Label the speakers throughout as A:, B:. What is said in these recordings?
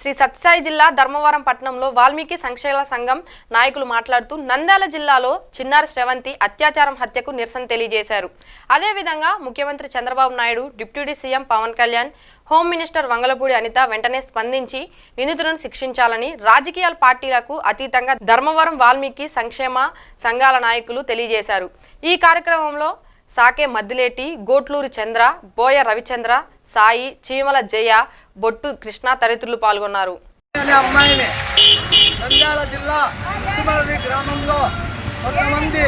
A: శ్రీ సత్యసాయి జిల్లా ధర్మవరం పట్టణంలో వాల్మీకి సంక్షేమ సంఘం నాయకులు మాట్లాడుతూ నంద్యాల జిల్లాలో చిన్నారి శ్రవంతి అత్యాచారం హత్యకు నిరసన తెలియజేశారు. అదేవిధంగా ముఖ్యమంత్రి Chandrababu Naidu, deputy CM Pawan Kalyan, home minister Vangalapudi Anitha వెంటనే స్పందించి నిందితులను శిక్షించాలని రాజకీయాల పార్టీలకు అతీతంగా ధర్మవరం వాల్మీకి సంక్షేమ సంఘాల నాయకులు తెలియజేశారు. ఈ కార్యక్రమంలో సాకే మద్దిలేటి, గోట్లూరు చంద్ర, బోయ రవిచంద్ర, సాయి, చీమల జయ, బొట్టు కృష్ణ తదితరులు పాల్గొన్నారు.
B: నంద్యాల జిల్లా ముచ్చుమర్రి గ్రామంలో కొంతమంది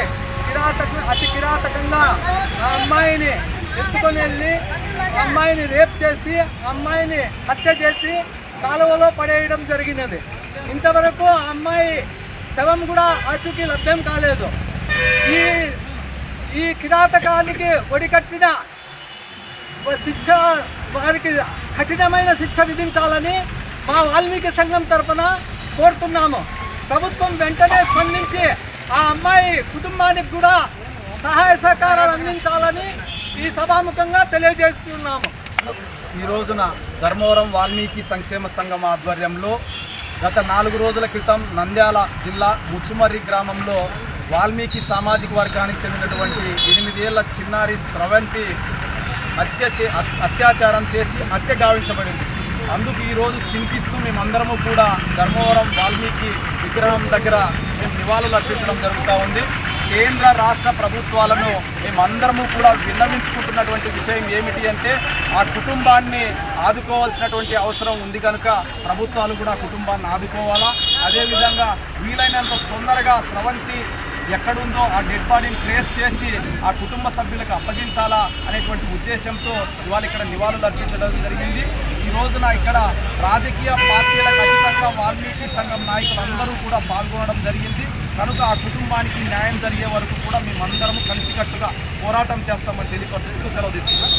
B: అతి కిరాతకంగా ఆ అమ్మాయిని ఎత్తుకొని వెళ్ళి అమ్మాయిని రేప్ చేసి అమ్మాయిని హత్య చేసి కాలువలో పడేయడం జరిగినది. ఇంతవరకు ఆ అమ్మాయి శవం కూడా ఆచూకీ లభ్యం కాలేదు. ఈ కిరాతకానికి ఒడికట్టిన శిక్ష, వారికి కఠినమైన శిక్ష విధించాలని మా వాల్మీకి సంఘం తరఫున కోరుతున్నాము. ప్రభుత్వం వెంటనే స్పందించి ఆ అమ్మాయి కుటుంబానికి కూడా సహాయ సహకారాలు అందించాలని ఈ సభాముఖంగా తెలియజేస్తున్నాము.
C: ఈ రోజున ధర్మవరం వాల్మీకి సంక్షేమ సంఘం ఆధ్వర్యంలో గత 4 రోజుల క్రితం నంద్యాల జిల్లా ముచ్చుమర్రి గ్రామంలో వాల్మీకి సామాజిక వర్గానికి చెందినటువంటి 8 ఏళ్ల చిన్నారి స్రవంతి అత్యాచారం చేసి హత్య గావించబడింది. అందుకు ఈరోజు చింతిస్తూ మేమందరము కూడా ధర్మవరం వాల్మీకి విగ్రహం దగ్గర నివాళులు అర్పించడం జరుగుతూ ఉంది. కేంద్ర రాష్ట్ర ప్రభుత్వాలను మేమందరము కూడా విన్నవించుకుంటున్నటువంటి విషయం ఏమిటి అంటే ఆ కుటుంబాన్ని ఆదుకోవాల్సినటువంటి అవసరం ఉంది కనుక ప్రభుత్వాలు కూడా కుటుంబాన్ని ఆదుకోవాలా. అదేవిధంగా వీలైనంత తొందరగా స్రవంతి ఎక్కడుందో ఆ డెడ్ బాడీని ట్రేస్ చేసి ఆ కుటుంబ సభ్యులకు అప్పగించాలా అనేటువంటి ఉద్దేశంతో ఇవాళ ఇక్కడ నివాళులు అర్పించడం జరిగింది. ఈ రోజున ఇక్కడ రాజకీయ పార్టీలకు అతీతంగా వాల్మీకి సంఘం నాయకులందరూ కూడా పాల్గొనడం జరిగింది. కనుక ఆ కుటుంబానికి న్యాయం జరిగే వరకు కూడా మేమందరము కలిసికట్టుగా పోరాటం చేస్తామని తెలియపరుస్తూ సెలవు తీసుకున్నాం.